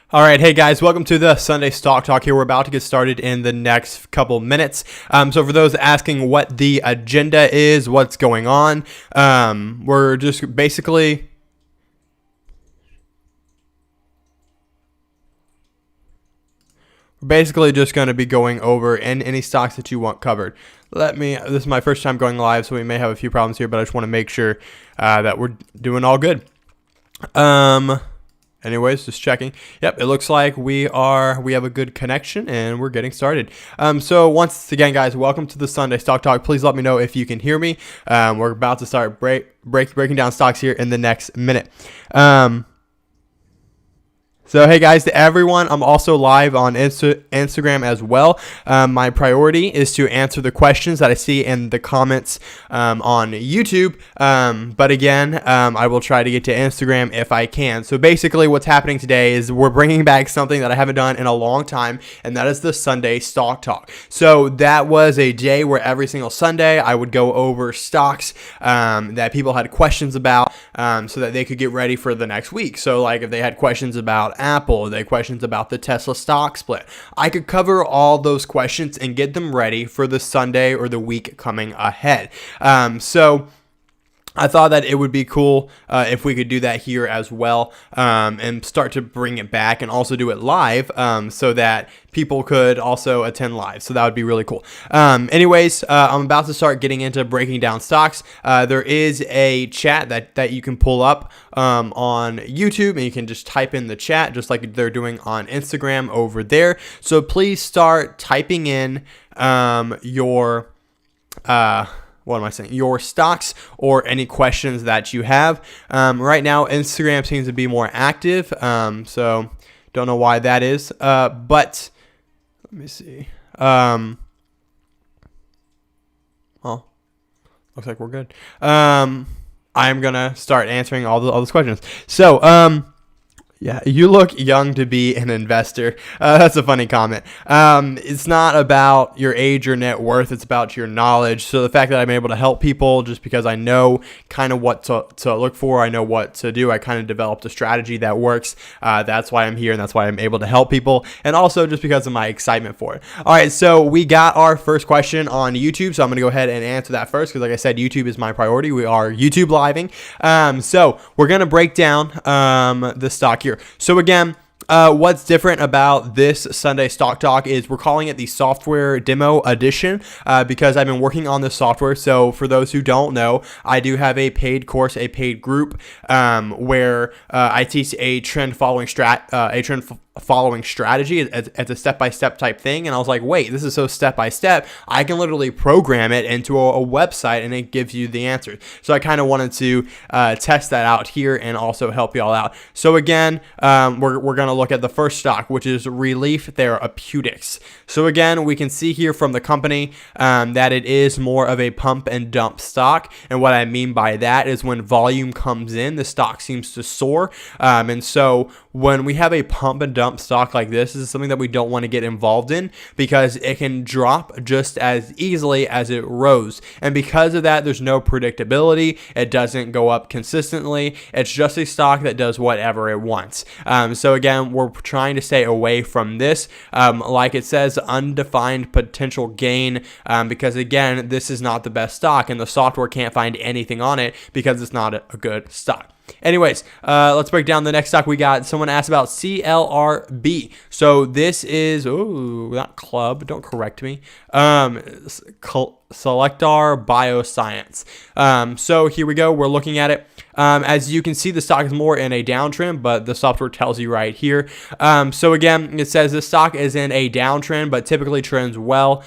All right, hey guys, welcome to the Sunday Stock Talk here. We're about to get started in the next couple minutes. So for those asking what the agenda is, what's going on, we're just basically just going to be going over any stocks that you want covered. This is my first time going live, so we may have a few problems here, but I just want to make sure that we're doing all good. Anyways, just checking. Yep, it looks like we have a good connection and we're getting started. So once again, guys, welcome to the Sunday Stock Talk. Please let me know if you can hear me. We're about to start breaking down stocks here in the next minute. So hey guys, to everyone, I'm also live on Instagram as well. My priority is to answer the questions that I see in the comments on YouTube. But again, I will try to get to Instagram if I can. So basically what's happening today is we're bringing back something that I haven't done in a long time, and that is the Sunday Stock Talk. So that was a day where every single Sunday I would go over stocks that people had questions about so that they could get ready for the next week. So like if they had questions about Apple, they had questions about the Tesla stock split, I could cover all those questions and get them ready for the Sunday or the week coming ahead. So I thought that it would be cool if we could do that here as well, and start to bring it back and also do it live, so that people could also attend live. So that would be really cool. Anyways, I'm about to start getting into breaking down stocks. There is a chat that you can pull up on YouTube, and you can just type in the chat just like they're doing on Instagram over there. So please start typing in your your stocks or any questions that you have. Right now, Instagram seems to be more active, so don't know why that is. But let me see. Well, looks like we're good. I'm gonna start answering all those questions. So, yeah, you look young to be an investor. That's a funny comment. It's not about your age or net worth. It's about your knowledge. So the fact that I'm able to help people just because I know kind of what to look for, I know what to do, I kind of developed a strategy that works. That's why I'm here, and that's why I'm able to help people. And also just because of my excitement for it. All right, so we got our first question on YouTube. So I'm going to go ahead and answer that first because like I said, YouTube is my priority. We are YouTube living. So we're going to break down the stock here. So again, what's different about this Sunday Stock Talk is we're calling it the Software Demo Edition because I've been working on this software. So for those who don't know, I do have a paid course, a paid group where I teach a trend following strategy. It's a step-by-step type thing, and I was like, wait, this is so step-by-step, I can literally program it into a website and it gives you the answers. So I kind of wanted to test that out here and also help y'all out. So again, we're going to look at the first stock, which is Ihf Therapeutics. So again, we can see here from the company that it is more of a pump and dump stock, and what I mean by that is when volume comes in, the stock seems to soar, and so when we have a pump and dump stock like this is something that we don't want to get involved in because it can drop just as easily as it rose. And because of that, there's no predictability. It doesn't go up consistently. It's just a stock that does whatever it wants. So again, we're trying to stay away from this. Like it says, undefined potential gain, because again, this is not the best stock and the software can't find anything on it because it's not a good stock. Anyways, let's break down the next stock we got. Someone asked about Clrb. So this is, not Clrb, don't correct me. Selectar Bioscience. So here we go. We're looking at it. As you can see, the stock is more in a downtrend, but the software tells you right here. So again, it says the stock is in a downtrend, but typically trends well,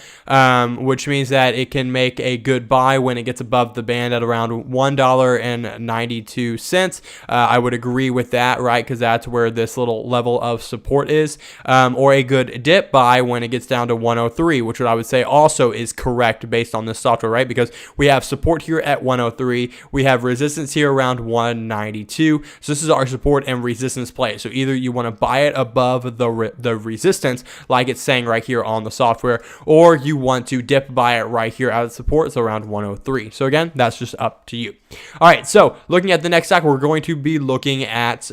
which means that it can make a good buy when it gets above the band at around $1.92. I would agree with that, right? Because that's where this little level of support is, or a good dip buy when it gets down to 103, which I would say also is correct based on this software, right? Because we have support here at 103, we have resistance here around 192. So this is our support and resistance play. So either you want to buy it above the resistance, like it's saying right here on the software, or you want to dip buy it right here at support, so around 103. So again, that's just up to you. All right, so looking at the next stock, we're going to be looking at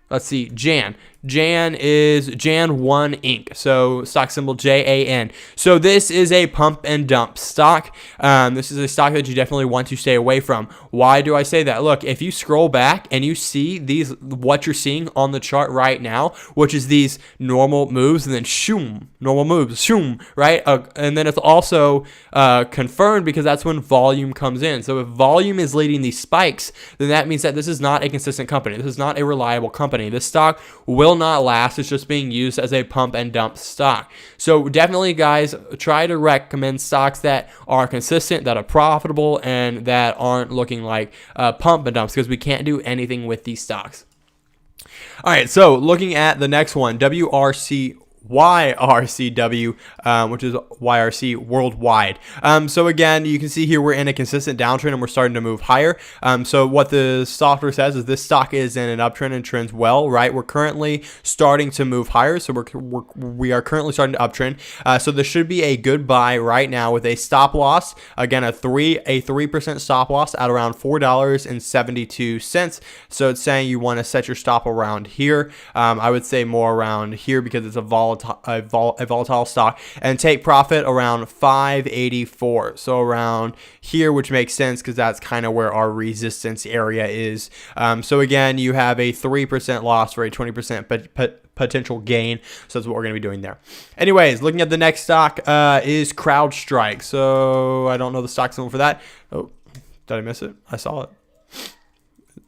let's see, Jan is Jan1 Inc. So stock symbol JAN. So this is a pump and dump stock. This is a stock that you definitely want to stay away from. Why do I say that? Look, if you scroll back and you see these, what you're seeing on the chart right now, which is these normal moves and then shoom, normal moves, shoom, right? And then it's also confirmed because that's when volume comes in. So if volume is leading these spikes, then that means that this is not a consistent company. This is not a reliable company. This stock will not last. It's just being used as a pump and dump stock. So definitely, guys, try to recommend stocks that are consistent, that are profitable, and that aren't looking like pump and dumps, because we can't do anything with these stocks. All right, so looking at the next one, YRCW, which is YRC worldwide. So again, you can see here we're in a consistent downtrend and we're starting to move higher. So what the software says is this stock is in an uptrend and trends well, right? We're currently starting to move higher, so we are currently starting to uptrend. So this should be a good buy right now with a stop loss. Again, a 3% stop loss at around $4.72. So it's saying you want to set your stop around here. I would say more around here because it's a volatile stock, and take profit around 584, so around here, which makes sense because that's kind of where our resistance area is. So again, you have a 3% loss for a 20% potential gain. So that's what we're going to be doing there. Anyways, looking at the next stock is CrowdStrike. So I don't know the stock symbol for that. Oh, did I miss it? I saw it.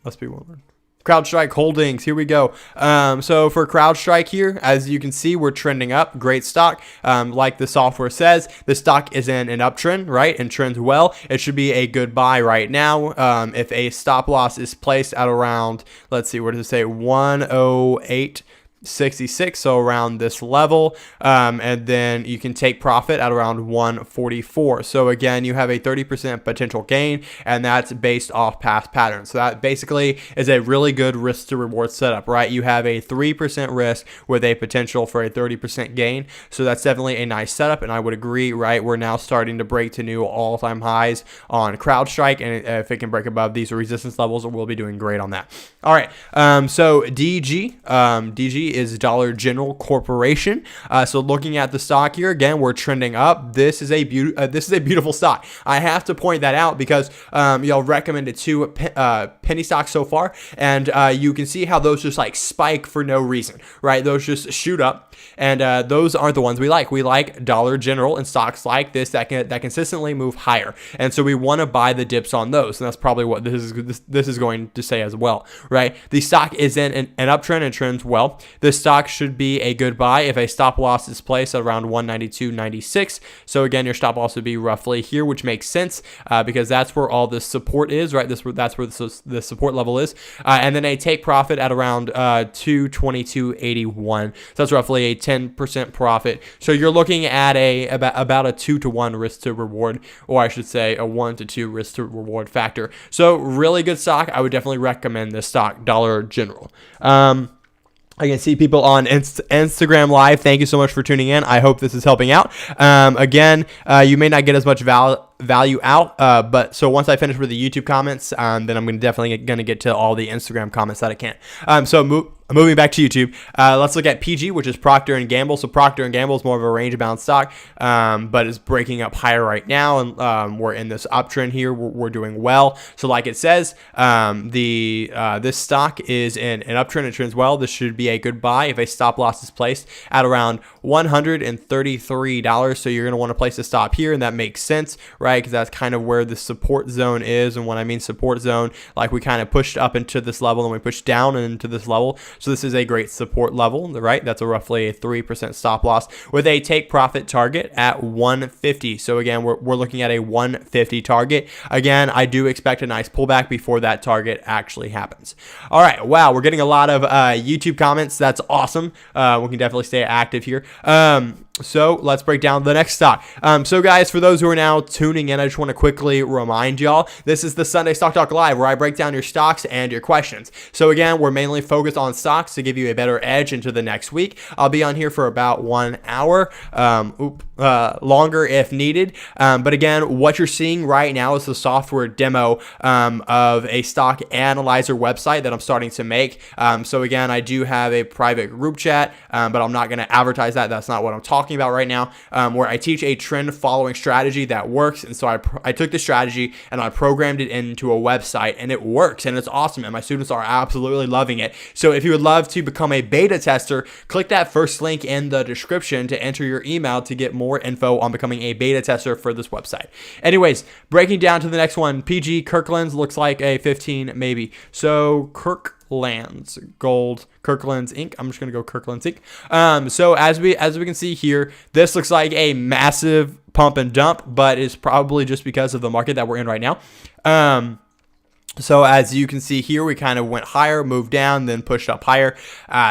Must be one. CrowdStrike Holdings, here we go. So for CrowdStrike here, as you can see, we're trending up. Great stock. Like the software says, the stock is in an uptrend, right? And trends well. It should be a good buy right now. If a stop loss is placed at around, let's see, what does it say? 108.66, so around this level, and then you can take profit at around 144. So again, you have a 30% potential gain, and that's based off past patterns. So that basically is a really good risk to reward setup, right? You have a 3% risk with a potential for a 30% gain. So that's definitely a nice setup, and I would agree, right? We're now starting to break to new all-time highs on CrowdStrike, and if it can break above these resistance levels, we'll be doing great on that. All right, so DG is Dollar General Corporation. So looking at the stock here, again, we're trending up. This is a beautiful stock. I have to point that out because y'all recommended two penny stocks so far, and you can see how those just like spike for no reason, right? Those just shoot up, and those aren't the ones we like. We like Dollar General and stocks like this that consistently move higher, and so we want to buy the dips on those, and that's probably what this is going to say as well, right? The stock is in an uptrend and trends well. This stock should be a good buy if a stop loss is placed at around 192.96. So again, your stop loss would be roughly here, which makes sense because that's where all the support is, right? That's where the support level is, and then a take profit at around 222.81. So that's roughly a 10% profit. So you're looking at about a 2-to-1 risk to reward, or I should say a 1-to-2 risk to reward factor. So really good stock. I would definitely recommend this stock, Dollar General. I can see people on Instagram Live. Thank you so much for tuning in. I hope this is helping out. Again, you may not get as much value out, but so once I finish with the YouTube comments, then I'm definitely going to get to all the Instagram comments that I can. Moving back to YouTube, let's look at PG, which is Procter & Gamble. So Procter & Gamble is more of a range-bound stock, but is breaking up higher right now, and we're in this uptrend here. We're doing well. So like it says, this stock is in an uptrend and trends well. This should be a good buy if a stop loss is placed at around $133. So you're going to want to place a stop here, and that makes sense, right? Because that's kind of where the support zone is. And when I mean support zone, like we kind of pushed up into this level and we pushed down into this level. So this is a great support level, right? That's roughly a 3% stop loss with a take profit target at 150. So again, we're looking at a 150 target. Again, I do expect a nice pullback before that target actually happens. All right. Wow. We're getting a lot of YouTube comments. That's awesome. We can definitely stay active here. So let's break down the next stock. So guys, for those who are now tuning in, I just want to quickly remind y'all, this is the Sunday Stock Talk Live where I break down your stocks and your questions. So again, we're mainly focused on stocks to give you a better edge into the next week. I'll be on here for about 1 hour. Let longer if needed. But again, what you're seeing right now is the software demo of a stock analyzer website that I'm starting to make. So again, I do have a private group chat, but I'm not going to advertise that. That's not what I'm talking about right now, where I teach a trend following strategy that works. And so I took the strategy and I programmed it into a website, and it works, and it's awesome, and my students are absolutely loving it. So if you would love to become a beta tester, click that first link in the description to enter your email to get more info on becoming a beta tester for this website. Anyways, breaking down to the next one, PG Kirkland's looks like a 15 maybe. So Kirkland's Gold, Kirkland's Inc. I'm just gonna go Kirkland's Inc. So as we can see here, this looks like a massive pump and dump, but it's probably just because of the market that we're in right now. So as you can see here, we kind of went higher, moved down, then pushed up higher.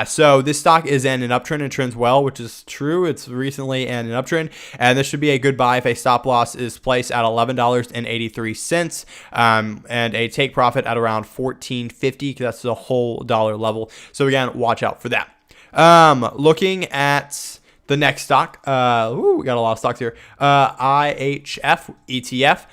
So this stock is in an uptrend and trends well, which is true. It's recently in an uptrend, and this should be a good buy if a stop loss is placed at $11.83, and a take profit at around $14.50, because that's the whole dollar level. So again, watch out for that. Looking at the next stock, we got a lot of stocks here. Ihf Etf.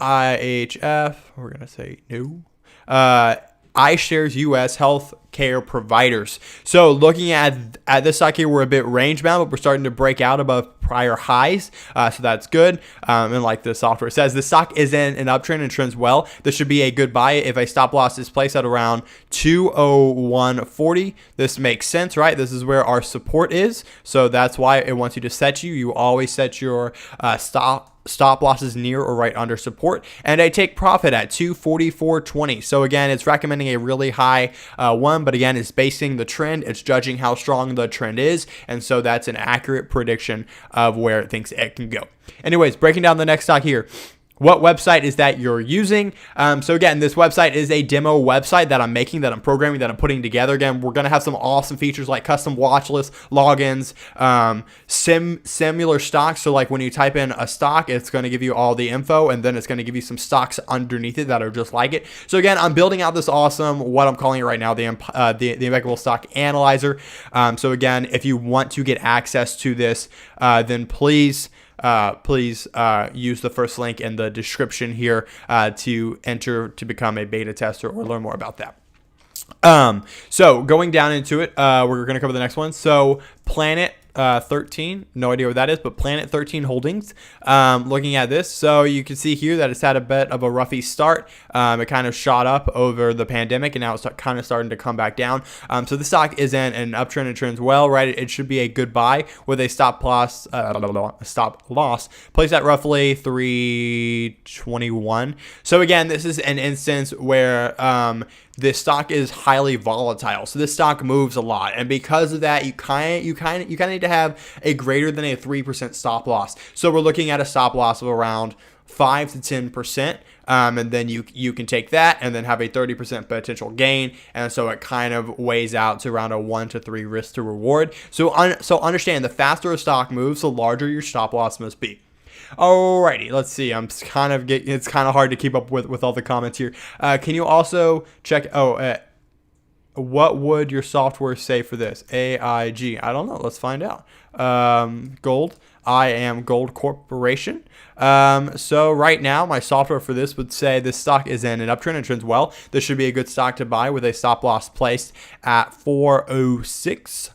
IHF, we're going to say no. iShares US Health Care Providers. So looking at this stock here, we're a bit range bound, but we're starting to break out above prior highs. So that's good. And like the software says, the stock is in an uptrend and trends well. This should be a good buy if a stop loss is placed at around 201.40. This makes sense, right? This is where our support is. So that's why it wants you to set you always set your stop losses near or right under support, and I take profit at 244.20. So again, it's recommending a really high one, but again, it's basing the trend. It's judging how strong the trend is, and so that's an accurate prediction of where it thinks it can go. Anyways, breaking down the next stock here. What website is that you're using? So again, this website is a demo website that I'm making, that I'm programming, that I'm putting together. Again, we're going to have some awesome features like custom watch lists, logins, similar stocks. So like when you type in a stock, it's going to give you all the info, and then it's going to give you some stocks underneath it that are just like it. So again, I'm building out this awesome, what I'm calling it right now, the Impeccable Stock Analyzer. So again, if you want to get access to this, then please use the first link in the description here to enter to become a beta tester or learn more about that. So going down into it, we're going to cover the next one. So Planet 13, no idea what that is, but Planet 13 Holdings. Looking at this, so you can see here that it's had a bit of a roughy start. It kind of shot up over the pandemic, and now it's kind of starting to come back down. So the stock is in an uptrend and trends well, right? It should be a good buy with a stop loss placed at roughly 321. So again, this is an instance where this stock is highly volatile. So this stock moves a lot, and because of that, you kind of need to have a greater than a 3% stop loss. So we're looking at a stop loss of around 5 to 10%, and then you can take that and then have a 30% potential gain, and so it kind of weighs out to around a 1 to 3 risk to reward. So understand, the faster a stock moves, the larger your stop loss must be. Alrighty, let's see. It's kind of hard to keep up with all the comments here. Can you also check? What would your software say for this? AIG. I don't know. Let's find out. Gold. I am Gold Corporation. So right now, my software for this would say this stock is in an uptrend and trends well. This should be a good stock to buy with a stop loss placed at 406.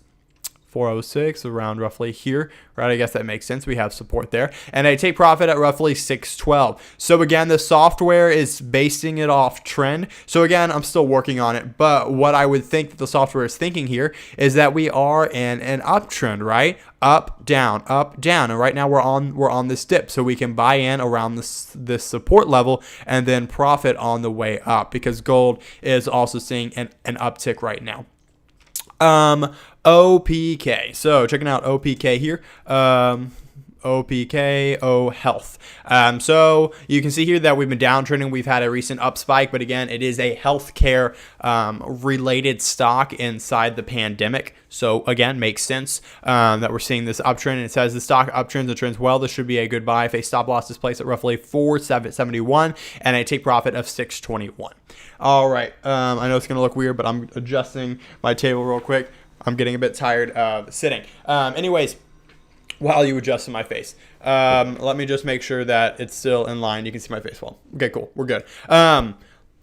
406, around roughly here, right? I guess that makes sense. We have support there, and I take profit at roughly 612. So again, the software is basing it off trend. So again, I'm still working on it, but what I would think that the software is thinking here is that we are in an uptrend, right? Up, down, and right now we're on this dip, so we can buy in around this support level and then profit on the way up, because gold is also seeing an uptick right now. OPK. So checking out OPK here. OPK, Health. So you can see here that we've been downtrending. We've had a recent up spike, but again, it is a healthcare related stock inside the pandemic. So again, makes sense that we're seeing this uptrend. It says the stock uptrends and trends well. This should be a good buy if a stop loss is placed at roughly 471 and a take profit of 621. All right. I know it's going to look weird, but I'm adjusting my table real quick. I'm getting a bit tired of sitting. Anyways, while you adjust my face. Let me just make sure that it's still in line. You can see my face well. Okay, cool. We're good.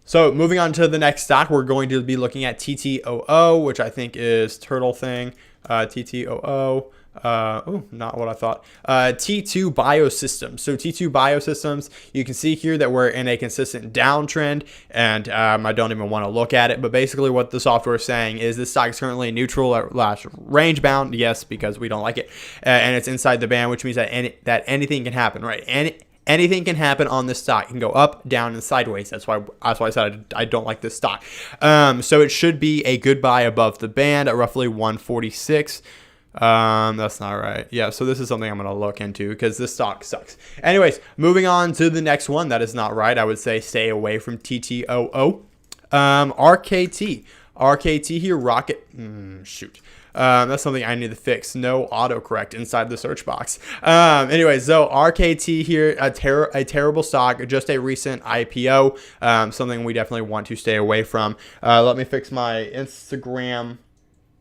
So moving on to the next stock, we're going to be looking at TTOO, which I think is Turtle Thing. TTOO. Oh, not what I thought. T2 Biosystem. So T2 Biosystems, you can see here that we're in a consistent downtrend, and I don't even want to look at it. But basically, what the software is saying is this stock is currently neutral or range bound. Yes, because we don't like it, and it's inside the band, which means that anything can happen, right? Anything can happen on this stock. It can go up, down, and sideways. That's why I said I don't like this stock. So it should be a good buy above the band at roughly 146. That's not right. Yeah, so this is something I'm going to look into because this stock sucks. Anyways, moving on to the next one that is not right. I would say stay away from TTOO. RKT. RKT here, Rocket. Shoot. That's something I need to fix. No autocorrect inside the search box. Anyways, so RKT here, a terrible stock, just a recent IPO, something we definitely want to stay away from. Let me fix my Instagram.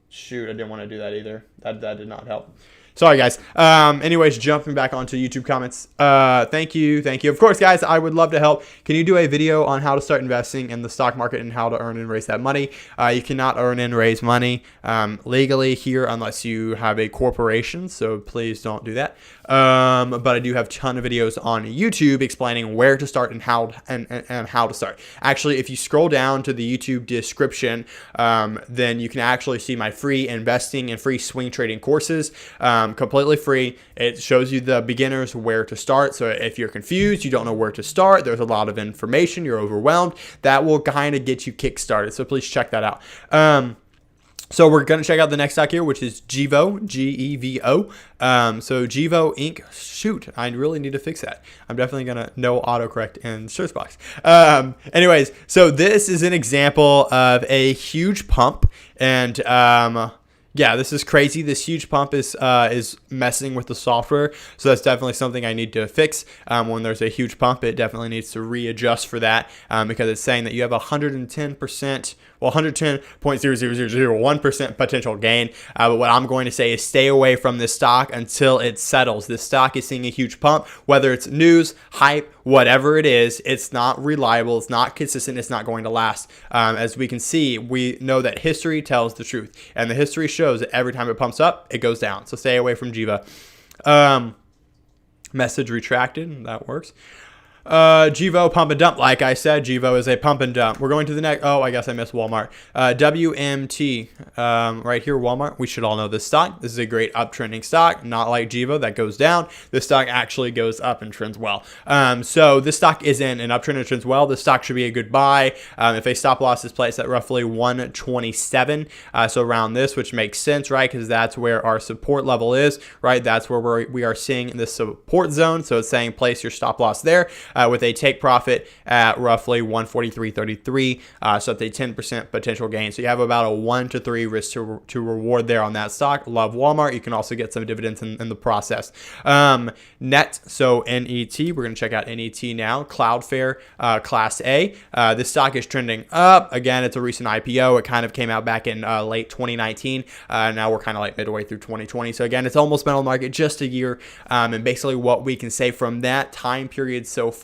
Shoot, I didn't want to do that either. That did not help. Sorry, guys. Anyways, jumping back onto YouTube comments. Thank you. Of course, guys, I would love to help. Can you do a video on how to start investing in the stock market and how to earn and raise that money? You cannot earn and raise money legally here unless you have a corporation, so please don't do that. But I do have a ton of videos on YouTube explaining where to start and how to start. Actually, if you scroll down to the YouTube description, then you can actually see my free investing and free swing trading courses. Completely free. It shows you the beginners where to start. So if you're confused, you don't know where to start, there's a lot of information, you're overwhelmed, that will kind of get you kick started. So please check that out. So we're going to check out the next stock here, which is Gevo, G-E-V-O. So Gevo Inc. Shoot, I really need to fix that. I'm definitely going to no autocorrect in search box. Anyways, so this is an example of a huge pump, and yeah, this is crazy. This huge pump is messing with the software, so that's definitely something I need to fix. When there's a huge pump, it definitely needs to readjust for that because it's saying that you have 110%, well, 110.00001% potential gain. But what I'm going to say is stay away from this stock until it settles. This stock is seeing a huge pump, whether it's news, hype, whatever it is. It's not reliable. It's not consistent. It's not going to last. As we can see, we know that history tells the truth, and the history shows that every time it pumps up, it goes down. So stay away from Gevo. Message retracted. That works. Gevo pump and dump. Like I said, Gevo is a pump and dump. We're going to the next. Oh, I guess I missed Walmart. WMT. Right here, Walmart. We should all know this stock. This is a great uptrending stock, not like Gevo that goes down. This stock actually goes up and trends well. So this stock is in an uptrend and trends well. This stock should be a good buy. If a stop loss is placed at roughly 127, so around this, which makes sense, right? Because that's where our support level is, right? That's where we are seeing the support zone. So it's saying place your stop loss there. With a take profit at roughly 143.33, so it's a 10% potential gain. So you have about a 1 to 3 risk to reward there on that stock. Love Walmart. You can also get some dividends in the process. NET, so NET, we're going to check out NET now. Cloudflare, Class A. This stock is trending up. Again, it's a recent IPO. It kind of came out back in late 2019. Now we're kind of like midway through 2020. So again, it's almost been on the market just a year. And basically what we can say from that time period so far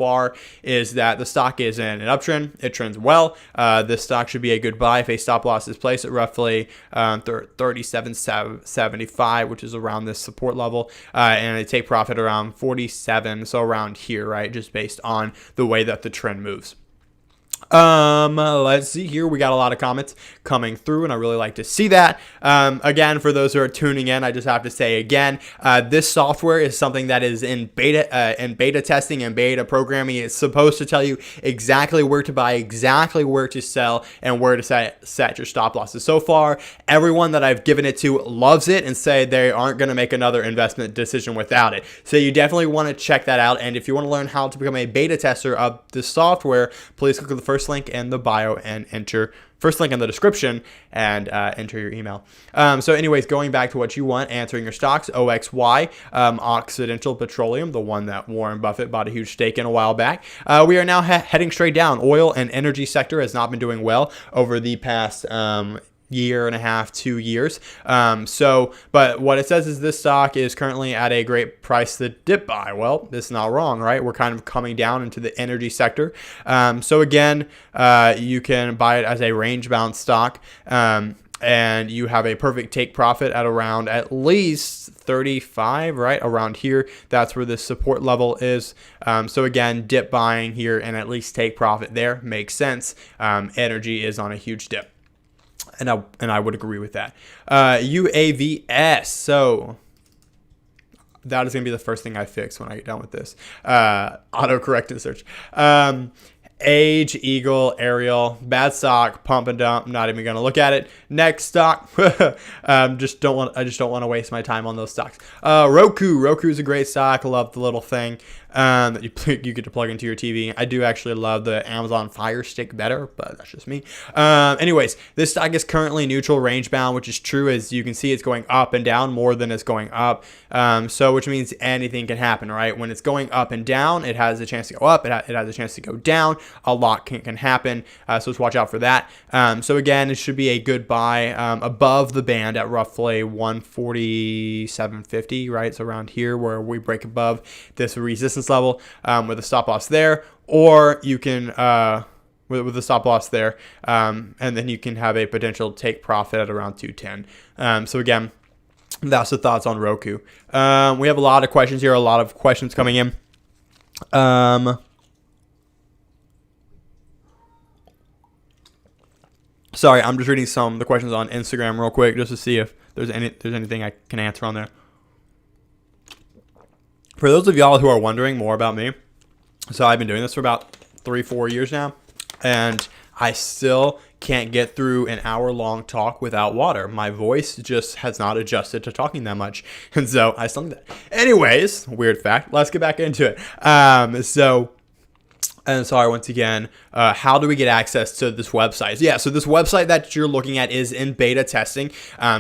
is that the stock is in an uptrend. It trends well. This stock should be a good buy if a stop loss is placed at roughly 37.75, which is around this support level, and a take profit around 47, so around here, right? Just based on the way that the trend moves. Let's see here. We got a lot of comments coming through, and I really like to see that. Again, for those who are tuning in, I just have to say again, this software is something that is in beta testing and beta programming. It's supposed to tell you exactly where to buy, exactly where to sell, and where to set your stop losses. So far, everyone that I've given it to loves it and say they aren't going to make another investment decision without it. So you definitely want to check that out. And if you want to learn how to become a beta tester of this software, please click on the first link in the bio and enter first link in the description and enter your email. So anyways, going back to what you want, answering your stocks, OXY, Occidental Petroleum, the one that Warren Buffett bought a huge stake in a while back. We are now heading straight down. Oil and energy sector has not been doing well over the past year and a half, 2 years. But what it says is this stock is currently at a great price to dip buy. Well, this is not wrong, right? We're kind of coming down into the energy sector. So again, you can buy it as a range bound stock. And you have a perfect take profit at around at least 35, right around here. That's where the support level is. So again, dip buying here and at least take profit there makes sense. Energy is on a huge dip, and I would agree with that. UAVS. So that is going to be the first thing I fix when I get done with this. Autocorrect and search. Age, Eagle, Ariel, bad stock, pump and dump. Not even going to look at it. Next stock. I just don't want to waste my time on those stocks. Roku. Roku is a great stock. I love the little thing that you get to plug into your TV. I do actually love the Amazon Fire Stick better, but that's just me. Anyways, this stock is currently neutral range bound, which is true. As you can see, it's going up and down more than it's going up. So which means anything can happen, right? When it's going up and down, it has a chance to go up. It has a chance to go down. A lot can happen. So let's watch out for that. So again, it should be a good buy above the band at roughly 147.50, right? So around here where we break above this resistance level with a stop loss there, or you can with a stop loss there, and then you can have a potential take profit at around 210. So again, that's the thoughts on Roku. We have a lot of questions here, a lot of questions coming in. Sorry, I'm just reading some of the questions on Instagram real quick just to see if there's anything I can answer on there. For those of y'all who are wondering more about me, so I've been doing this for about 3-4 years now, and I still can't get through an hour-long talk without water. My voice just has not adjusted to talking that much, and so I still need that. Anyways, weird fact. Let's get back into it. And sorry, once again, how do we get access to this website? Yeah, so this website that you're looking at is in beta testing.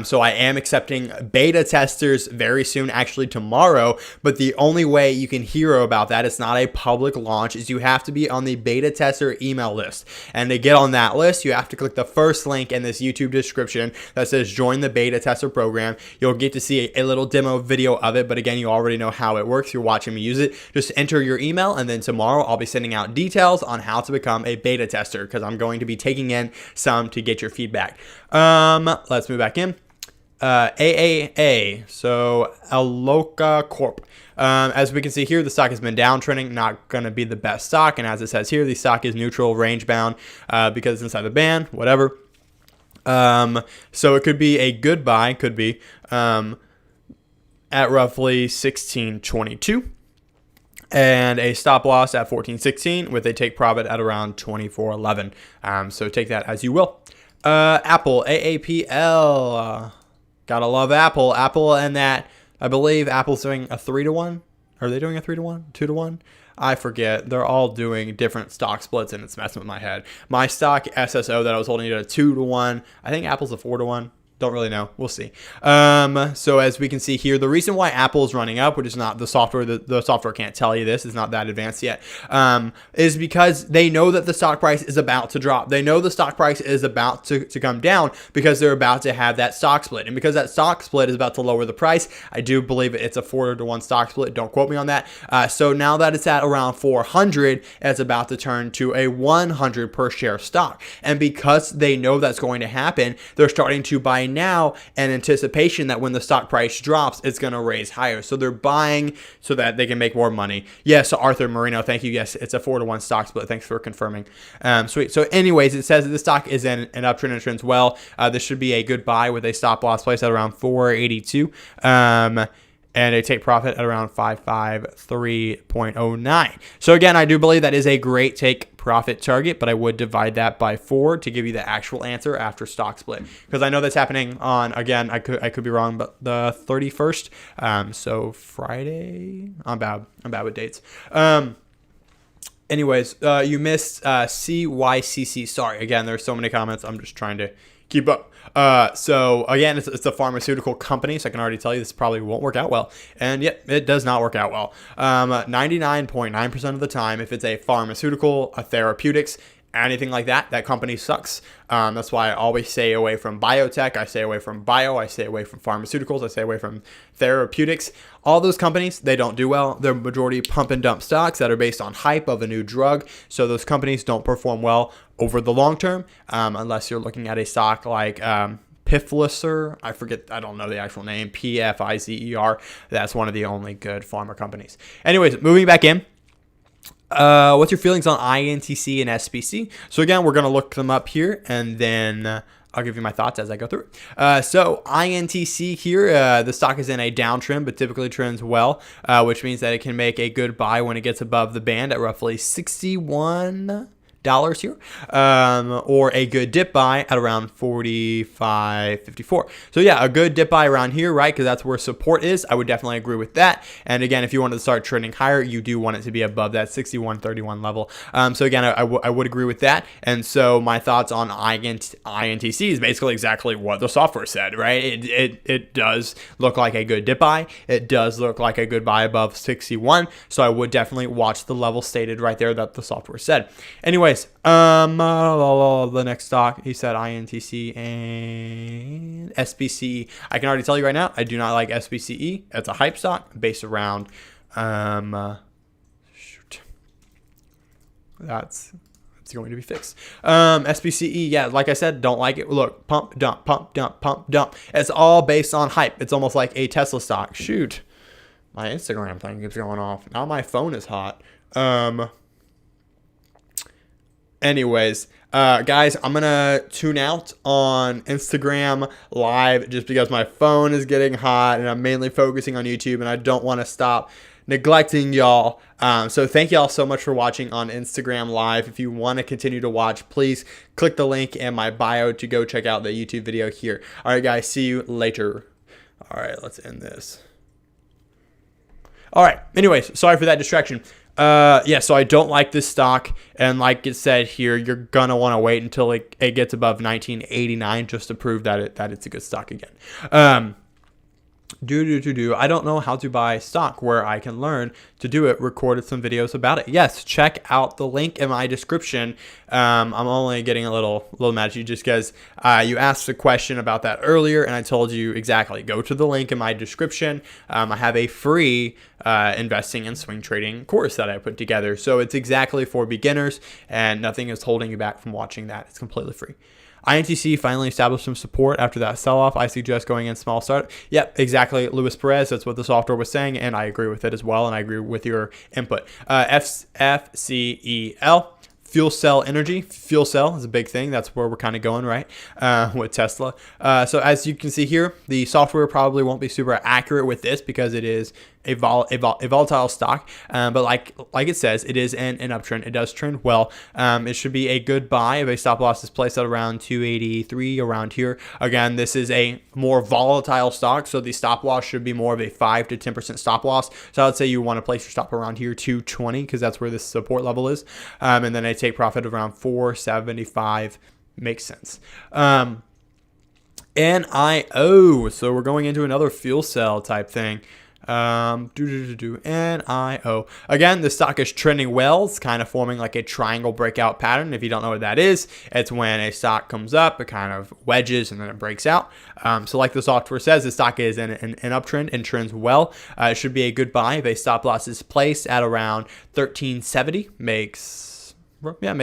So I am accepting beta testers very soon, actually tomorrow. But the only way you can hear about that, it's not a public launch, is you have to be on the beta tester email list. And to get on that list, you have to click the first link in this YouTube description that says join the beta tester program. You'll get to see a little demo video of it. But again, you already know how it works. You're watching me use it. Just enter your email, and then tomorrow I'll be sending out details on how to become a beta tester, because I'm going to be taking in some to get your feedback. Let's move back in. AAA, so Aloka Corp. As we can see here, the stock has been downtrending, not going to be the best stock. And as it says here, the stock is neutral, range bound, because it's inside the band, whatever. So it could be a good buy, could be at roughly 1622. And a stop loss at 14.16 with a take profit at around 24.11. So take that as you will. Apple, AAPL. Gotta love Apple. Apple and that, I believe Apple's doing a 3-to-1. Are they doing a 3-to-1? 2-to-1? I forget. They're all doing different stock splits, and it's messing with my head. My stock SSO that I was holding at a 2-to-1. I think Apple's a 4-to-1. Don't really know. We'll see. So as we can see here, the reason why Apple is running up, which is not the software, the software can't tell you this, it's not that advanced yet, is because they know that the stock price is about to drop. They know the stock price is about to come down because they're about to have that stock split. And because that stock split is about to lower the price, I do believe it's a 4-to-1 stock split. Don't quote me on that. So now that it's at around 400, it's about to turn to a 100 per share stock. And because they know that's going to happen, they're starting to buy now in anticipation that when the stock price drops, it's going to raise higher. So they're buying so that they can make more money. Yes, Arthur Marino, thank you. Yes, it's a 4-to-1 stock split. Thanks for confirming. Sweet. So anyways, it says that the stock is in an uptrend and trends well. This should be a good buy with a stop loss place at around 482. And a take profit at around 553.09. So again, I do believe that is a great take profit target, but I would divide that by 4 to give you the actual answer after stock split, because I know that's happening on, again, I could be wrong, but the 31st. So Friday. I'm bad with dates. Anyways, you missed CYCC. Sorry, again, there's so many comments. I'm just trying to keep up. So again, it's a pharmaceutical company, so I can already tell you this probably won't work out well. And yet, it does not work out well. 99.9% of the time, if it's a pharmaceutical, a therapeutics, anything like that, that company sucks. That's why I always stay away from biotech. I stay away from bio. I stay away from pharmaceuticals. I stay away from therapeutics. All those companies, they don't do well. They're majority pump and dump stocks that are based on hype of a new drug. So those companies don't perform well over the long term, unless you're looking at a stock like Pfizer, I don't know the actual name, Pfizer. That's one of the only good pharma companies. Anyways, moving back in. What's your feelings on INTC and SBC? So again, we're going to look them up here, and then I'll give you my thoughts as I go through it. So INTC here, the stock is in a downtrend, but typically trends well, which means that it can make a good buy when it gets above the band at roughly $61 here, or a good dip buy at around 45.54. So yeah, a good dip buy around here, right? Because that's where support is. I would definitely agree with that. And again, if you wanted to start trending higher, you do want it to be above that 61.31 level. So again, I would agree with that. And so my thoughts on INTC is basically exactly what the software said, right? It does look like a good dip buy. It does look like a good buy above 61. So I would definitely watch the level stated right there that the software said. Anyways, the next stock, he said INTC and SBCE. I can already tell you right now, I do not like SBCE. It's a hype stock based around, that's going to be fixed. SBCE, yeah, like I said, don't like it. Look, pump, dump, pump, dump, pump, dump. It's all based on hype. It's almost like a Tesla stock. Shoot, my Instagram thing keeps going off. Now my phone is hot. Anyways, guys, I'm going to tune out on Instagram live just because my phone is getting hot and I'm mainly focusing on YouTube and I don't want to stop neglecting y'all. So thank y'all so much for watching on Instagram live. If you want to continue to watch, please click the link in my bio to go check out the YouTube video here. All right, guys, see you later. All right, let's end this. All right, anyways, sorry for that distraction. Yeah, so I don't like this stock, and like it said here, you're gonna want to wait until it gets above 1989 just to prove that it's a good stock again. I don't know how to buy stock where I can learn to do it. Recorded some videos about it. Yes, check out the link in my description. I'm only getting a little mad at you just because you asked a question about that earlier, and I told you exactly. Go to the link in my description. I have a free investing and swing trading course that I put together. So it's exactly for beginners, and nothing is holding you back from watching that. It's completely free. INTC finally established some support after that sell-off. I suggest going in small start. Yep, exactly. Luis Perez, that's what the software was saying, and I agree with it as well, and I agree with your input. FCEL. Fuel cell energy. Fuel cell is a big thing. That's where we're kind of going, right, with Tesla. So as you can see here, the software probably won't be super accurate with this because it is a volatile stock. But like it says, it is an uptrend. It does trend well. It should be a good buy if a stop loss is placed at around 283 around here. Again, this is a more volatile stock, so the stop loss should be more of a 5 to 10% stop loss. So I would say you want to place your stop around here 220 because that's where this support level is. And then a take profit of around 475 makes sense. NIO. So we're going into another fuel cell type thing. NIO. Again, the stock is trending well. It's kind of forming like a triangle breakout pattern. If you don't know what that is, it's when a stock comes up, it kind of wedges and then it breaks out. So like the software says, the stock is in an uptrend and trends well. It should be a good buy if a stop loss is placed at around 1370. Makes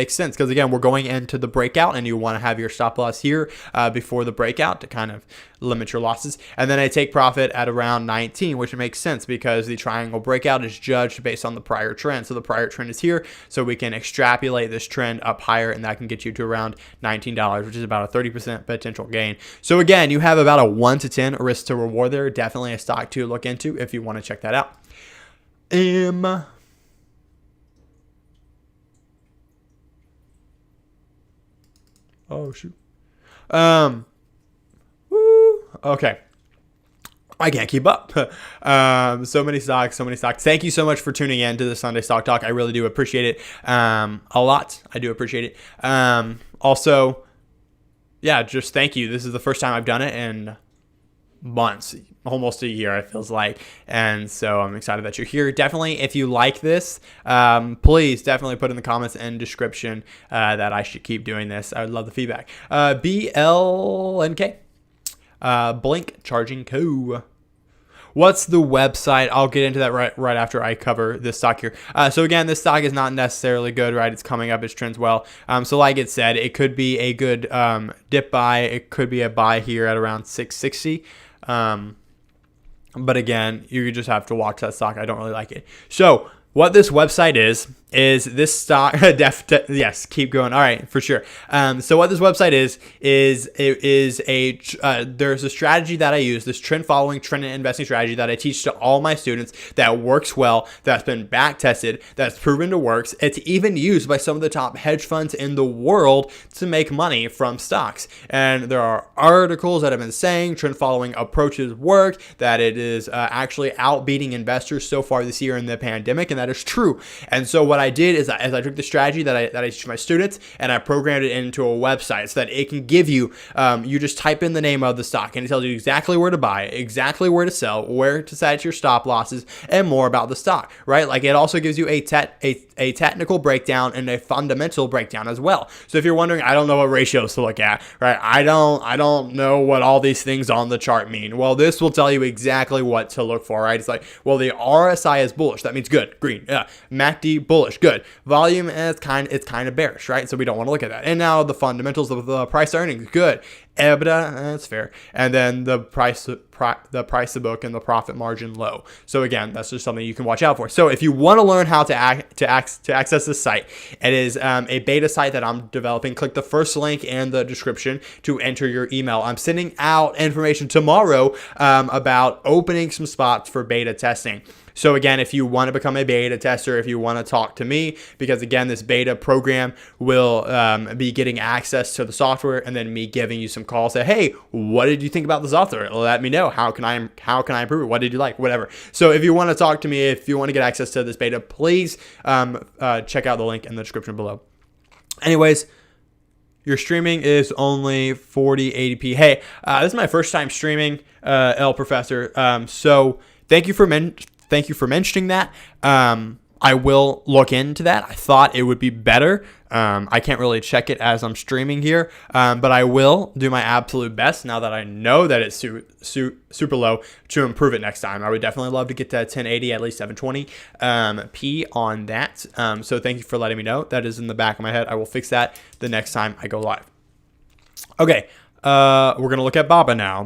sense because again, we're going into the breakout and you want to have your stop loss here before the breakout to kind of limit your losses. And then I take profit at around 19, which makes sense because the triangle breakout is judged based on the prior trend. So the prior trend is here, so we can extrapolate this trend up higher, and that can get you to around $19, which is about a 30% potential gain. So again, you have about a 1 to 10 risk to reward there. Definitely a stock to look into if you want to check that out. Oh shoot. Okay. I can't keep up. So many stocks. Thank you so much for tuning in to the Sunday Stock Talk. I really do appreciate it. A lot. I do appreciate it. Also, yeah, just thank you. This is the first time I've done it, and months, almost a year, it feels like. And so I'm excited that you're here. Definitely, if you like this, please definitely put in the comments and description that I should keep doing this. I would love the feedback. BLNK, Blink Charging Co. What's the website? I'll get into that right after I cover this stock here. So again, this stock is not necessarily good, right? It's coming up, its trends well. So like it said, it could be a good dip buy. It could be a buy here at around 660. But again, you just have to watch that stock. I don't really like it. So what this website is this stock, yes, keep going. All right, for sure. So what this website is there's a strategy that I use, this trend following, trend investing strategy that I teach to all my students that works well, that's been back tested, that's proven to work. It's even used by some of the top hedge funds in the world to make money from stocks. And there are articles that have been saying trend following approaches work, that it is actually outbeating investors so far this year in the pandemic, and that is true. And so what I did is I took the strategy that I teach my students and I programmed it into a website so that it can give you, you just type in the name of the stock and it tells you exactly where to buy, exactly where to sell, where to set your stop losses, and more about the stock, right? Like it also gives you a technical breakdown and a fundamental breakdown as well. So if you're wondering, I don't know what ratios to look at, right? I don't know what all these things on the chart mean. Well, this will tell you exactly what to look for, right? It's like, well, the RSI is bullish. That means good, green. Yeah. MACD bullish, good. Volume is kind of bearish, right? So we don't want to look at that. And now the fundamentals of the price earnings, good. EBITDA, that's fair. And then the price to book and the profit margin low. So again, that's just something you can watch out for. So if you want to learn how to access this site, it is a beta site that I'm developing. Click the first link in the description to enter your email. I'm sending out information tomorrow about opening some spots for beta testing. So again, if you want to become a beta tester, if you want to talk to me, because again, this beta program will be getting access to the software and then me giving you some calls. Say, hey, what did you think about the software? Let me know. How can I improve it? What did you like? Whatever. So if you want to talk to me, if you want to get access to this beta, please check out the link in the description below. Anyways, your streaming is only 4080p. Hey, this is my first time streaming, L Professor. So thank you for mentioning that. I will look into that. I thought it would be better. I can't really check it as I'm streaming here, but I will do my absolute best now that I know that it's super low to improve it next time. I would definitely love to get to 1080, at least 720p on that. So thank you for letting me know. That is in the back of my head. I will fix that the next time I go live. Okay, we're going to look at Baba now.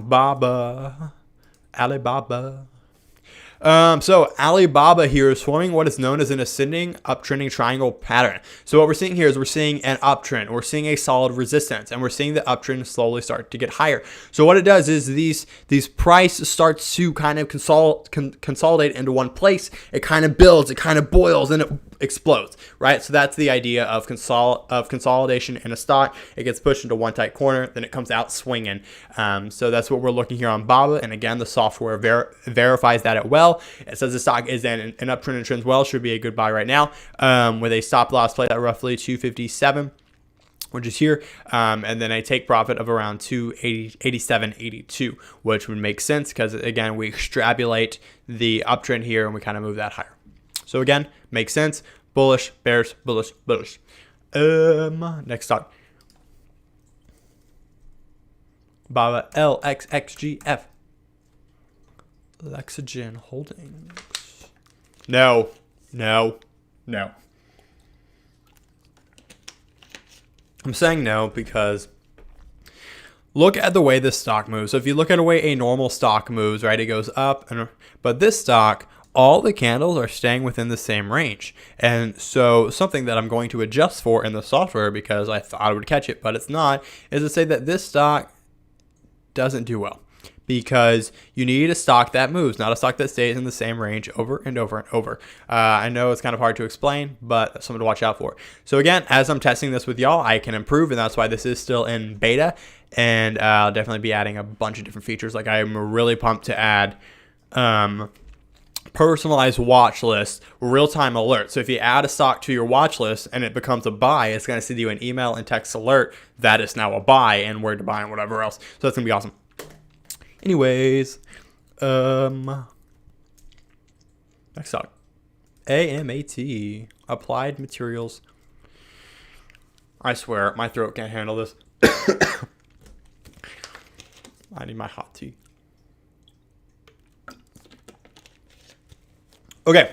Alibaba. So Alibaba here is forming what is known as an ascending uptrending triangle pattern. So what we're seeing here is we're seeing an uptrend, we're seeing a solid resistance, and we're seeing the uptrend slowly start to get higher. So what it does is these price starts to kind of consolidate into one place. It kind of builds, it kind of boils, and it explodes, right? So that's the idea of consolidation in a stock. It gets pushed into one tight corner, then it comes out swinging. So that's what we're looking here on Baba. And again, the software verifies that it well. It says the stock is in an uptrend and trends well, should be a good buy right now, with a stop loss play at roughly 257. Which is here, and then a take profit of around 287.82, which would make sense because again we extrapolate the uptrend here and we kind of move that higher. So again, makes sense. Bullish, bearish, bullish, bullish. Next stock. Baba LXXGF. Lexogen Holdings. No. I'm saying no because look at the way this stock moves. So if you look at the way a normal stock moves, right, it goes up, but this stock, all the candles are staying within the same range. And so something that I'm going to adjust for in the software, because I thought I would catch it, but it's not, is to say that this stock doesn't do well. Because you need a stock that moves, not a stock that stays in the same range over and over and over. I know it's kind of hard to explain, but something to watch out for. So again, as I'm testing this with y'all, I can improve, and that's why this is still in beta. And I'll definitely be adding a bunch of different features. Like I'm really pumped to add personalized watch list, real-time alert. So if you add a stock to your watch list and it becomes a buy, it's going to send you an email and text alert that it's now a buy and where to buy and whatever else. So that's going to be awesome. Anyways, next stock, AMAT, Applied Materials. I swear, my throat can't handle this. I need my hot tea. Okay.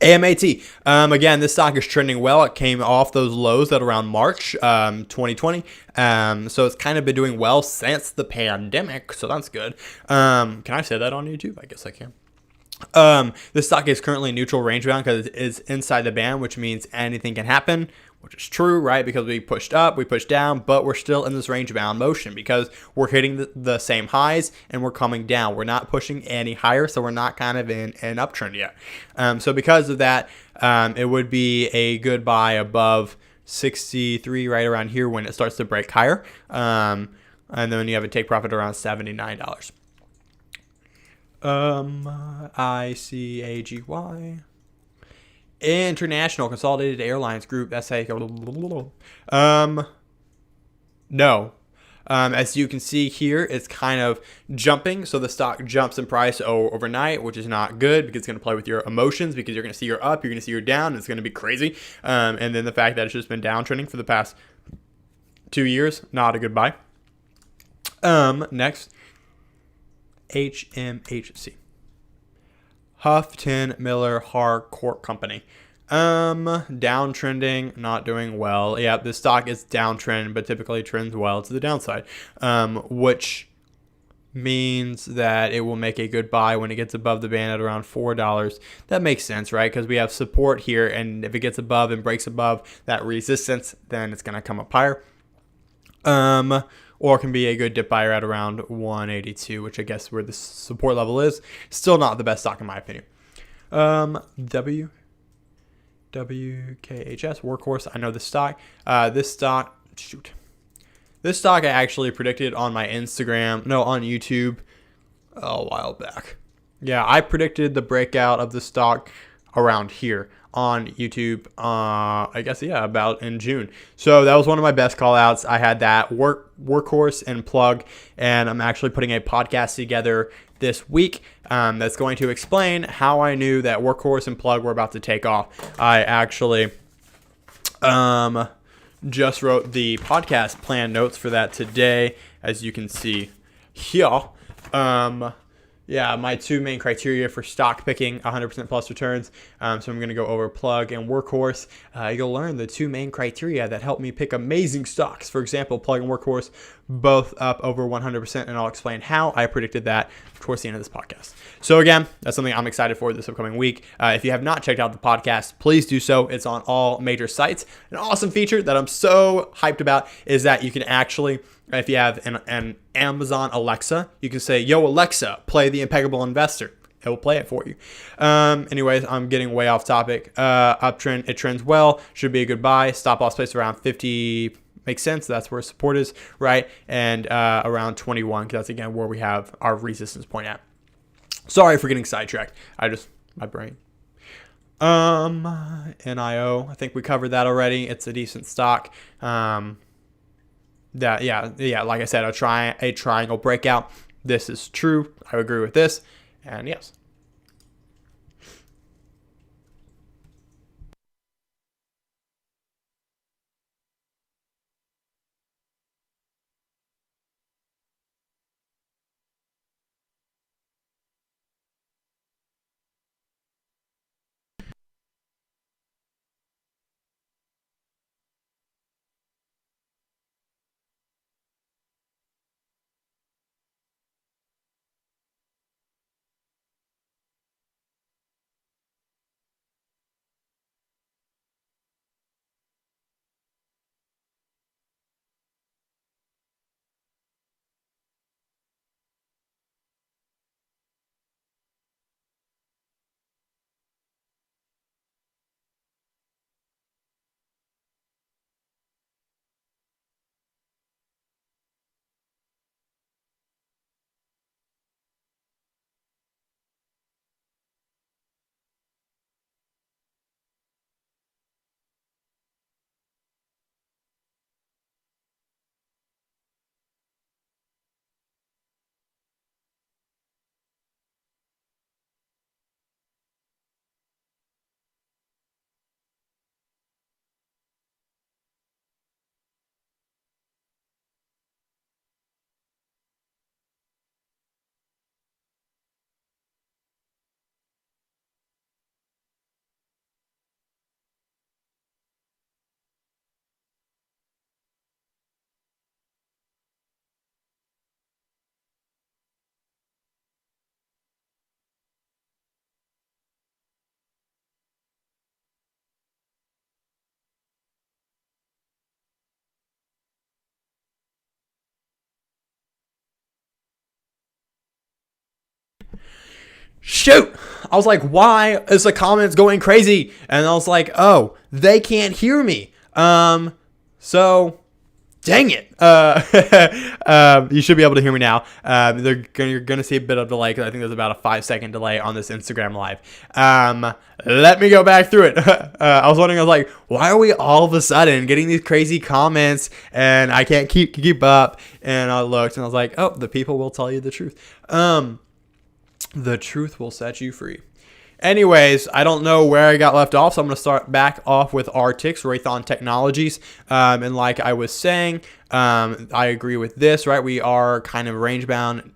AMAT. Again, this stock is trending well. It came off those lows at around March 2020. So it's kind of been doing well since the pandemic. So that's good. Can I say that on YouTube? I guess I can. This stock is currently neutral range bound because it is inside the band, which means anything can happen, which is true, right? Because we pushed up, we pushed down, but we're still in this range bound motion because we're hitting the same highs and we're coming down. We're not pushing any higher, so we're not kind of in an uptrend yet. So because of that, it would be a good buy above 63 right around here when it starts to break higher. And then you have a take profit around $79. ICAGY. International Consolidated Airlines Group. That's a no. As you can see here, it's kind of jumping. So the stock jumps in price overnight, which is not good because it's going to play with your emotions because you're going to see you're up, you're going to see you're down, and it's going to be crazy. And then the fact that it's just been downtrending for the past 2 years, not a good buy. Next. HMHC. Huffton Miller Harcourt Company. Downtrending, not doing well. Yeah, this stock is downtrend, but typically trends well to the downside, which means that it will make a good buy when it gets above the band at around $4. That makes sense, right? Because we have support here, and if it gets above and breaks above that resistance, then it's going to come up higher. Or can be a good dip buyer at around 182, which I guess where the support level is. Still not the best stock in my opinion. WKHS, Workhorse. I know this stock. This stock I actually predicted on my Instagram, on YouTube a while back. Yeah, I predicted the breakout of the stock around here on YouTube, I guess, about in June. So that was one of my best call outs. I had that Workhorse and Plug, and I'm actually putting a podcast together this week that's going to explain how I knew that Workhorse and Plug were about to take off. I actually just wrote the podcast plan notes for that today, as you can see here. My two main criteria for stock picking 100% plus returns. So I'm going to go over Plug and Workhorse. You'll learn the two main criteria that help me pick amazing stocks. For example, Plug and Workhorse, both up over 100%, and I'll explain how I predicted that towards the end of this podcast. So again, that's something I'm excited for this upcoming week. If you have not checked out the podcast, please do so. It's on all major sites. An awesome feature that I'm so hyped about is that you can actually, if you have an Amazon Alexa, you can say, "Yo, Alexa, play The Impeccable Investor." It will play it for you. Anyways, I'm getting way off topic. Uptrend, it trends well. Should be a good buy. Stop loss place around 50 makes sense. That's where support is, right? And around 21, because that's, again, where we have our resistance point at. Sorry for getting sidetracked. My brain. NIO, I think we covered that already. It's a decent stock. Like I said, a triangle breakout. This is true. I agree with this. And yes. shoot, I was like, why is the comments going crazy? And I was like, oh, they can't hear me. So dang it. You should be able to hear me now. You're going to see a bit of delay because I think there's about a 5-second delay on this Instagram live. Let me go back through it. I was wondering, I was like, why are we all of a sudden getting these crazy comments and I can't keep up? And I looked and I was like, oh, the people will tell you the truth. The truth will set you free. Anyways, I don't know where I got left off, so I'm going to start back off with Artix, Raython Technologies. And like I was saying, I agree with this, right? We are kind of range-bound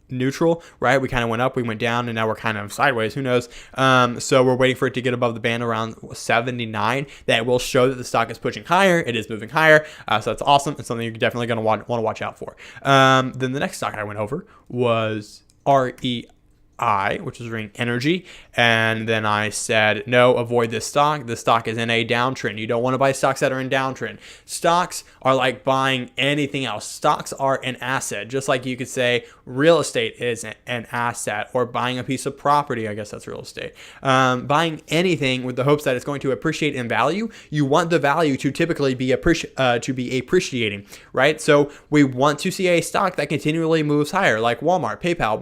neutral, right? We kind of went up, we went down, and now we're kind of sideways. Who knows? So we're waiting for it to get above the band around 79. That will show that the stock is pushing higher. It is moving higher. So that's awesome. It's something you're definitely going to want to watch out for. Then the next stock I went over was REI, which is Ring Energy. And then I said, no, avoid this stock. This stock is in a downtrend. You don't want to buy stocks that are in downtrend. Stocks are like buying anything else. Stocks are an asset, just like you could say real estate is an asset, or buying a piece of property. I guess that's real estate. Buying anything with the hopes that it's going to appreciate in value. You want the value to typically be appreciating, right? So we want to see a stock that continually moves higher, like Walmart, PayPal,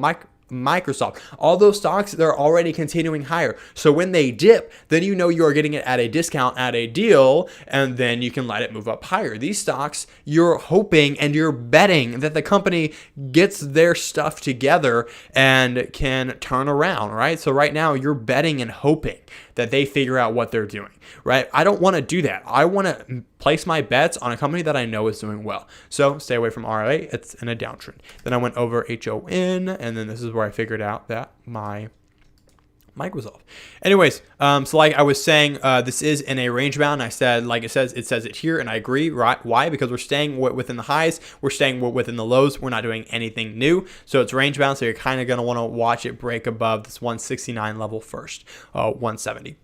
Microsoft. All those stocks, they're already continuing higher. So when they dip, then you know you are getting it at a discount, at a deal, and then you can let it move up higher. These stocks, you're hoping and you're betting that the company gets their stuff together and can turn around, right? So right now you're betting and hoping that they figure out what they're doing, right? I don't want to do that. I want to place my bets on a company that I know is doing well. So stay away from RLA. It's in a downtrend. Then I went over HON, and then this is where I figured out that my mic was off. Anyways, so like I was saying, this is in a range bound. I said, like it says it here, and I agree, right? Why? Because we're staying within the highs, we're staying within the lows, we're not doing anything new. So it's range bound, so you're kind of going to want to watch it break above this 169 level first, 170.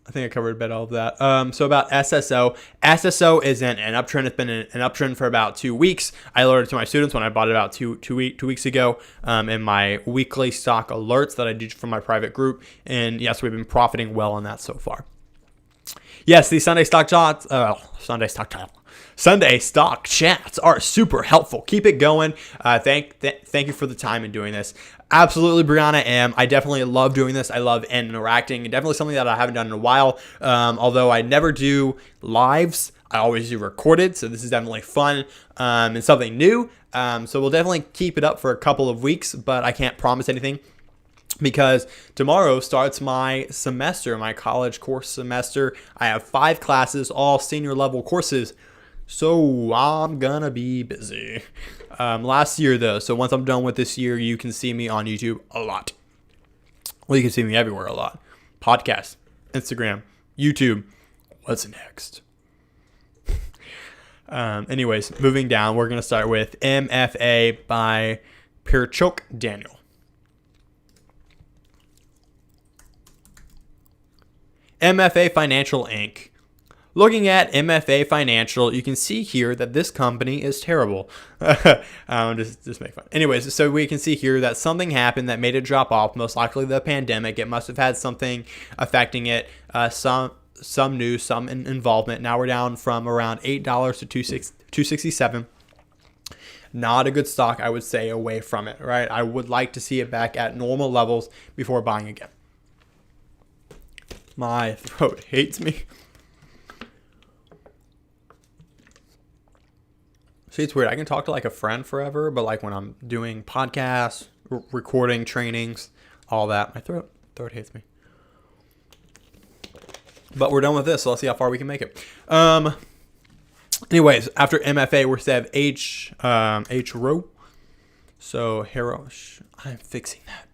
I think I covered a bit of that. So about SSO. SSO is in an uptrend. It's been an uptrend for about 2 weeks. I alerted to my students when I bought it about two weeks ago in my weekly stock alerts that I do from my private group. And yes, we've been profiting well on that so far. Yes, these Sunday stock chats are super helpful. Keep it going. Thank you for the time in doing this. Absolutely, Brianna M. I definitely love doing this. I love interacting. Definitely something that I haven't done in a while. Although I never do lives, I always do recorded. So this is definitely fun and something new. So we'll definitely keep it up for a couple of weeks, but I can't promise anything, because tomorrow starts my semester, my college course semester. I have 5 classes, all senior level courses. So I'm gonna be busy. Last year though, so once I'm done with this year, you can see me on YouTube a lot. Well, you can see me everywhere a lot. Podcast, Instagram, YouTube. What's next? Anyways, moving down, we're gonna start with MFA by Pirchok Daniel. MFA Financial Inc. Looking at MFA Financial, you can see here that this company is terrible. Just make fun. Anyways, so we can see here that something happened that made it drop off. Most likely the pandemic. It must have had something affecting it. Some news, some involvement. Now we're down from around $8 to $2.67. Not a good stock, I would say, away from it, right? I would like to see it back at normal levels before buying again. My throat hates me. See, it's weird. I can talk to like a friend forever, but like when I'm doing podcasts, recording trainings, all that, my throat hates me. But we're done with this, so let's see how far we can make it. Anyways, after MFA, we're set H row. So Hero, I'm fixing that.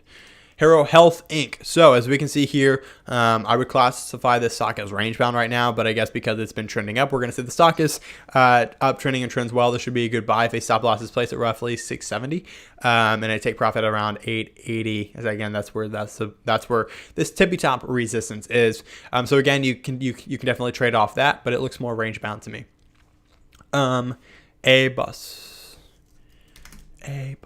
Hero Health Inc. So as we can see here, I would classify this stock as range bound right now, but I guess because it's been trending up, we're going to say the stock is up, trending and trends well. This should be a good buy if a stop loss is placed at roughly 670, and I take profit around 880. As again, that's where this tippy top resistance is. So again, you can definitely trade off that, but it looks more range bound to me. A bus. Artix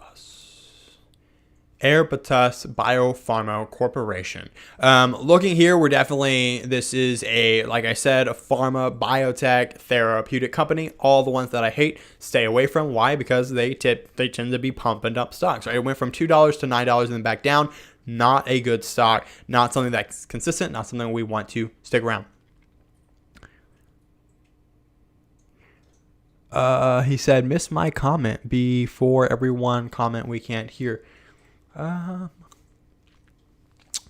Biopharma Corporation. Looking here, this is like I said, a pharma, biotech, therapeutic company. All the ones that I hate, stay away from. Why? Because they tend to be pumping up stocks. Right? It went from $2 to $9 and then back down. Not a good stock. Not something that's consistent. Not something we want to stick around. He said, miss my comment before everyone comment we can't hear.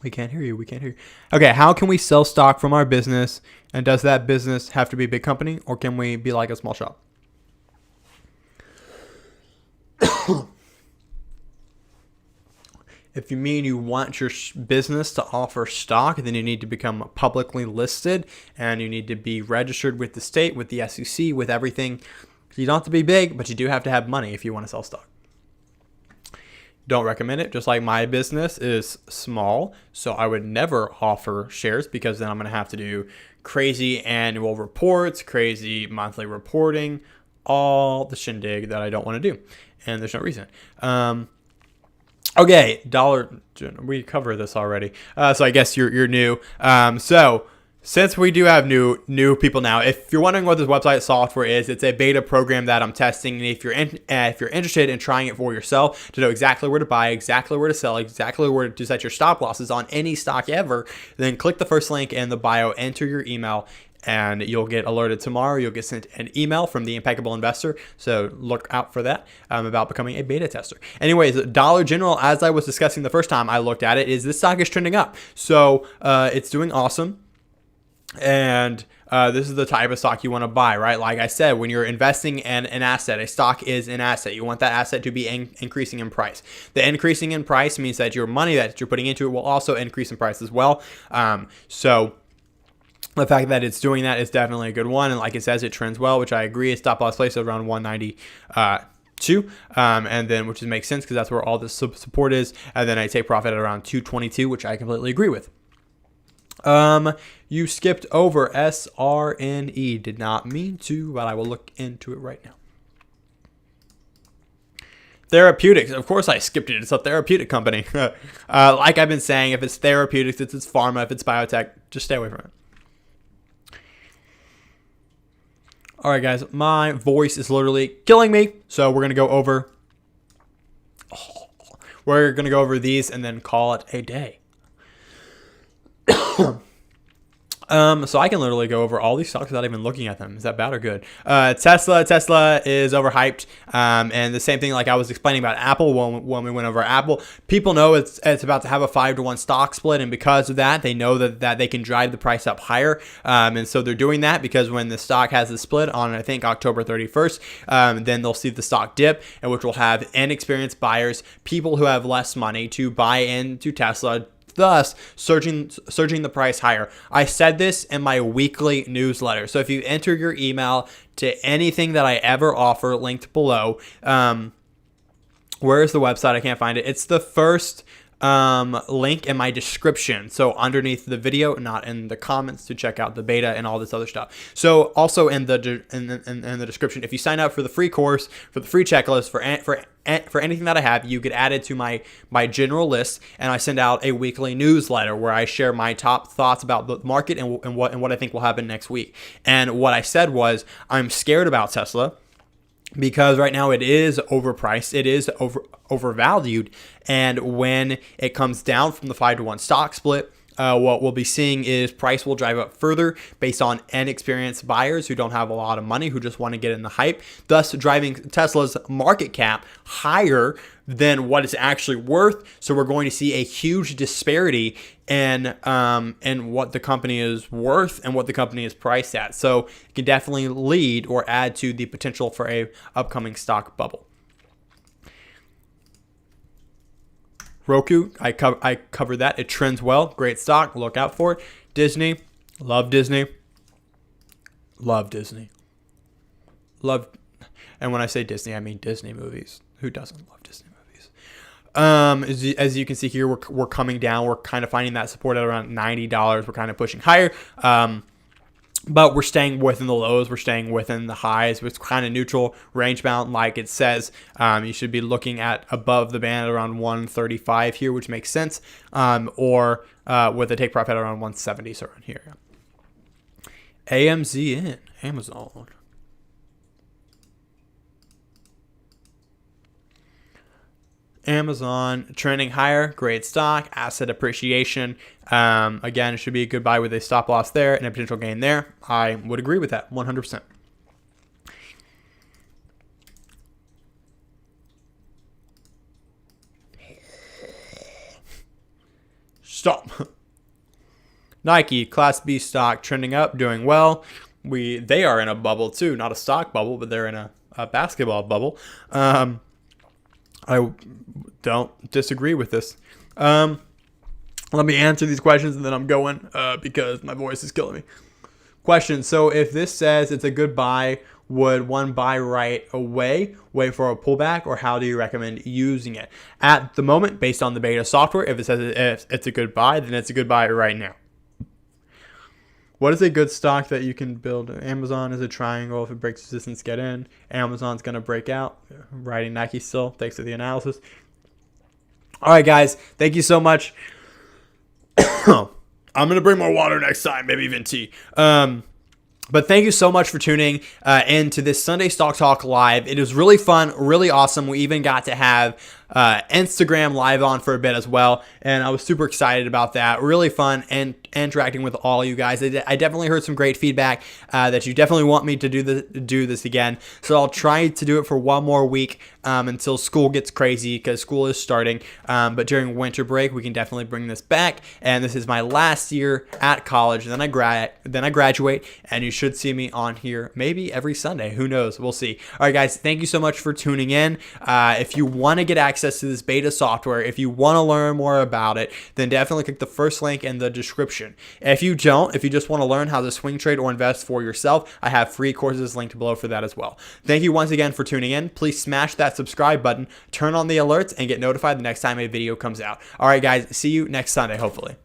We can't hear you. We can't hear you. Okay, how can we sell stock from our business? And does that business have to be a big company, or can we be like a small shop? If you mean you want your business to offer stock, then you need to become publicly listed, and you need to be registered with the state, with the SEC, with everything. You don't have to be big, but you do have to have money if you want to sell stock. Don't recommend it. Just like my business is small, so I would never offer shares, because then I'm going to have to do crazy annual reports, crazy monthly reporting, all the shindig that I don't want to do, and there's no reason. Okay, we covered this already, so I guess you're new. So since we do have new people now, if you're wondering what this website software is, it's a beta program that I'm testing. And if you're interested in trying it for yourself to know exactly where to buy, exactly where to sell, exactly where to set your stop losses on any stock ever, then click the first link in the bio, enter your email, and you'll get alerted tomorrow. You'll get sent an email from the Impeccable Investor. So look out for that about becoming a beta tester. Anyways, Dollar General, as I was discussing the first time I looked at it, is this stock is trending up. So it's doing awesome. And this is the type of stock you want to buy, right? Like I said, when you're investing in an asset, a stock is an asset. You want that asset to be increasing in price. The increasing in price means that your money that you're putting into it will also increase in price as well. So the fact that it's doing that is definitely a good one. And like it says, it trends well, which I agree. Its stop loss place is around 192. And then, which makes sense because that's where all the support is. And then I take profit at around 222, which I completely agree with. You skipped over SRNE. Did not mean to, but I will look into it right now. Therapeutics. Of course I skipped it. It's a therapeutic company. Like I've been saying, if it's therapeutics, if it's pharma, if it's biotech, just stay away from it. All right, guys. My voice is literally killing me. So we're going to go over... We're going to go over these and then call it a day. So I can literally go over all these stocks without even looking at them. Is that bad or good? Tesla is overhyped. And the same thing like I was explaining about Apple when we went over Apple. People know it's about to have a 5-to-1 stock split, and because of that, they know that they can drive the price up higher. And so they're doing that because when the stock has the split on, I think, October 31st, then they'll see the stock dip, and which will have inexperienced buyers, people who have less money to buy into Tesla, thus surging the price higher. I said this in my weekly newsletter. So if you enter your email to anything that I ever offer, linked below, where is the website? I can't find it. It's the first link in my description. So underneath the video, not in the comments, to check out the beta and all this other stuff. So also in the description, if you sign up for the free course, for the free checklist, for anything that I have, you get added to my general list, and I send out a weekly newsletter where I share my top thoughts about the market and what I think will happen next week. And what I said was, I'm scared about Tesla because right now it is overpriced, it is overvalued, and when it comes down from the 5-to-1 stock split, what we'll be seeing is price will drive up further based on inexperienced buyers who don't have a lot of money, who just want to get in the hype, thus driving Tesla's market cap higher than what it's actually worth. So we're going to see a huge disparity in what the company is worth and what the company is priced at. So it can definitely lead or add to the potential for a upcoming stock bubble. Roku, I covered that. It trends well. Great stock. Look out for it. Disney. Love Disney. Love Disney. And when I say Disney, I mean Disney movies. Who doesn't love Disney movies? As you can see here, we're coming down. We're kind of finding that support at around $90. We're kind of pushing higher. but we're staying within the lows. We're staying within the highs. It's kind of neutral, range bound, like it says. You should be looking at above the band around 135 here, which makes sense, or with a take profit around 170, so around here. AMZ in Amazon. Amazon trending higher, great stock, asset appreciation. Again, it should be a good buy with a stop loss there and a potential gain there. I would agree with that 100%. Stop. Nike, Class B stock trending up, doing well. They are in a bubble too, not a stock bubble, but they're in a basketball bubble. I don't disagree with this. Let me answer these questions and then I'm going because my voice is killing me. Question. So if this says it's a good buy, would one buy right away, wait for a pullback, or how do you recommend using it? At the moment, based on the beta software, if it says it's a good buy, then it's a good buy right now. What is a good stock that you can build? Amazon is a triangle. If it breaks resistance, get in. Amazon's going to break out. Riding Nike still. Thanks for the analysis. All right, guys. Thank you so much. I'm going to bring more water next time. Maybe even tea. But thank you so much for tuning in to this Sunday Stock Talk Live. It was really fun, really awesome. We even got to have Instagram live on for a bit as well, and I was super excited about that. Really fun and interacting with all you guys. I definitely heard some great feedback that you definitely want me to do this again. So I'll try to do it for one more week until school gets crazy, because school is starting. But during winter break, we can definitely bring this back. And this is my last year at college. Then I graduate, and you should see me on here maybe every Sunday. Who knows? We'll see. All right, guys. Thank you so much for tuning in. If you want to get access to this beta software, if you want to learn more about it, then definitely click the first link in the description. If you just want to learn how to swing trade or invest for yourself, I have free courses linked below for that as well. Thank you once again for tuning in. Please smash that subscribe button, turn on the alerts, and get notified the next time a video comes out. All right, guys, see you next Sunday, hopefully.